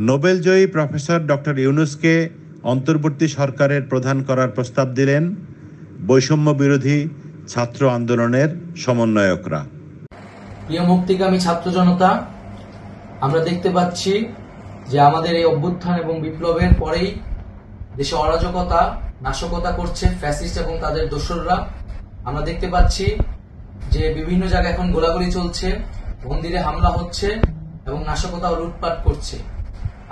নোবেলজয়ী professor doctor ইউনূসকে অন্তর্বর্তী সরকারের প্রধান করার প্রস্তাব দিলেন বৈষম্য বিরোধী ছাত্র আন্দোলনের সমন্বয়করা। প্রিয় মুক্তিকামী ছাত্র জনতা, আমরা দেখতে পাচ্ছি যে আমাদের এই অভ্যুত্থান এবং বিপ্লবের পরেই দেশে অরাজকতা, নাশকতা করছে ফ্যাসিস্ট এবং তাদের দোসররা। আমরা দেখতে পাচ্ছি যে বিভিন্ন জায়গায় এখন গোলাগুলি চলছে, মন্দিরে হামলা হচ্ছে এবং নাশকতা ও লুটপাট করছে।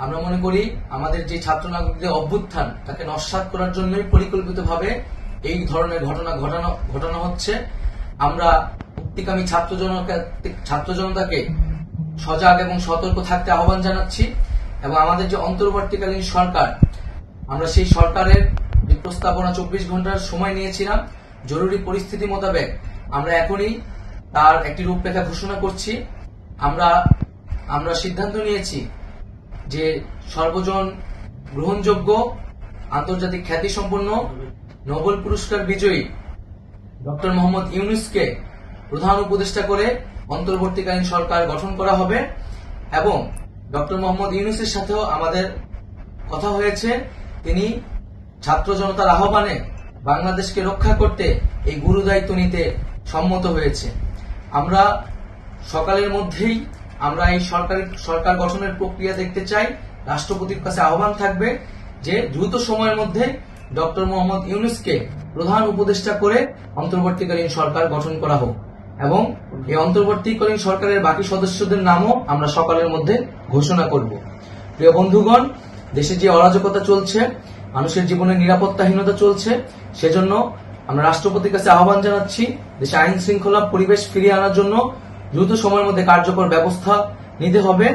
আমরা মনে করি আমাদের যে ছাত্র নাগরিকদের অভ্যুত্থান তাকে নস্যাৎ করার জন্যই পরিকল্পিতভাবে এই ধরনের ঘটনা ঘটানো হচ্ছে। আমরা মুক্তিকামী ছাত্র জনতাকে সজাগ এবং সতর্ক থাকতে আহ্বান জানাচ্ছি এবং আমাদের যে অন্তর্বর্তীকালীন সরকার, আমরা সেই সরকারের যে প্রস্তাবনা 24 ঘন্টার সময় নিয়েছিলাম, জরুরি পরিস্থিতি মোতাবেক আমরা এখনই তার একটি রূপরেখা ঘোষণা করছি। আমরা সিদ্ধান্ত নিয়েছি যে সর্বজন গ্রহণযোগ্য আন্তর্জাতিক খ্যাতিসম্পন্ন নোবেল পুরস্কার বিজয়ী ডক্টর মোহাম্মদ ইউনূসকে প্রধান উপদেষ্টা করে অন্তর্বর্তীকালীন সরকার গঠন করা হবে এবং ডক্টর মোহাম্মদ ইউনূসের সাথেও আমাদের কথা হয়েছে। তিনি ছাত্র জনতার আহ্বানে বাংলাদেশকে রক্ষা করতে এই গুরু দায়িত্ব নিতে সম্মত হয়েছে। আমরা সকালের মধ্যেই আমরা এই সরকার গঠনের প্রক্রিয়া দেখতে চাই। রাষ্ট্রপতির কাছে আহ্বান থাকবে যে দ্রুত সময়ের মধ্যে ডক্টর মোহাম্মদ ইউনূসকে প্রধান উপদেষ্টা করে অন্তর্বর্তীকালীন সরকার গঠন করা হোক এবং এই অন্তর্বর্তীকালীন সরকারের বাকি সদস্যদের নামও আমরা সকালের মধ্যে ঘোষণা করব। প্রিয় বন্ধুগণ, দেশে যে অরাজকতা চলছে, মানুষের জীবনের নিরাপত্তাহীনতা চলছে, সেজন্য আমরা রাষ্ট্রপতির কাছে আহ্বান জানাচ্ছি দেশে আইন শৃঙ্খলা পরিবেশ ফিরিয়ে আনার জন্য দ্রুত সময়ের মধ্যে কার্যকর ব্যবস্থা নিতে হবে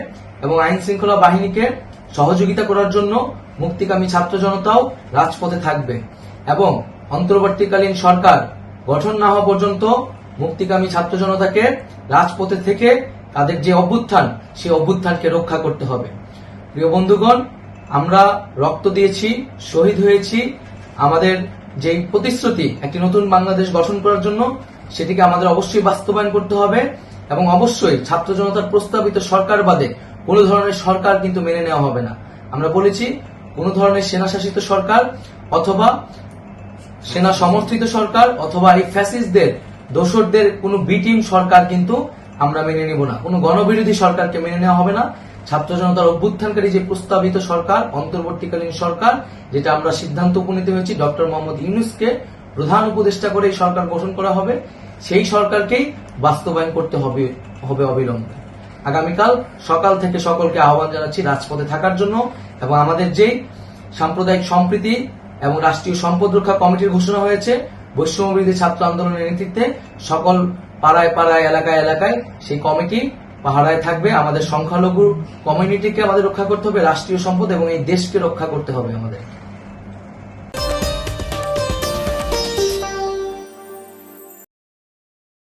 এবং আইন শৃঙ্খলা বাহিনীকে সহযোগিতা করার জন্য মুক্তিকামী ছাত্র জনতাও রাজপথে থাকবে এবং অন্তর্বর্তীকালীন সরকার গঠন না হওয়া পর্যন্ত মুক্তিকামী ছাত্র জনতাকে রাজপথে থেকে তাদের যে অভ্যুত্থান, সেই অভ্যুত্থানকে রক্ষা করতে হবে। প্রিয় বন্ধুগণ, আমরা রক্ত দিয়েছি, শহীদ হয়েছি। আমাদের যে প্রতিশ্রুতি একটি নতুন বাংলাদেশ গঠন করার জন্য, সেটিকে আমাদের অবশ্যই বাস্তবায়ন করতে হবে এবং অবশ্যই ছাত্র জনতার প্রস্তাবিত সরকার বাদে কোন ধরনের সরকার কিন্তু মেনে নেওয়া হবে না। আমরা বলেছি কোন ধরনের সেনা শাসিত সরকার অথবা সেনা সমর্থিত সরকার অথবা এই ফ্যাসিস্টদের দোসরদের কোন বি টিম সরকার কিন্তু আমরা মেনে নিব না। কোন গণবিরোধী সরকারকে মেনে নেওয়া হবে না। ছাত্র জনতার অভ্যুত্থানকারী যে প্রস্তাবিত সরকার, অন্তর্বর্তীকালীন সরকার, যেটা আমরা সিদ্ধান্ত উপনীত হয়েছি ডক্টর মোহাম্মদ ইউনূসকে প্রধান উপদেষ্টা করে এই সরকার গঠন করা হবে, সেই সরকারকেই বাস্তবায়ন করতে হবে অবিলম্বে। আগামীকাল সকাল থেকে সকলকে আহ্বান জানাচ্ছি রাজপথে থাকার জন্য এবং আমাদের যেই সাম্প্রদায়িক সম্প্রীতি এবং রাষ্ট্রীয় সম্পদ রক্ষা কমিটির ঘোষণা হয়েছে বৈষম্য বিরোধী ছাত্র আন্দোলনের নেতৃত্বে, সকল পাড়ায় পাড়ায়, এলাকায় এলাকায় সেই কমিটি পাহারায় থাকবে। আমাদের সংখ্যালঘু কমিউনিটিকে আমাদের রক্ষা করতে হবে, রাষ্ট্রীয় সম্পদ এবং এই দেশকে রক্ষা করতে হবে আমাদের।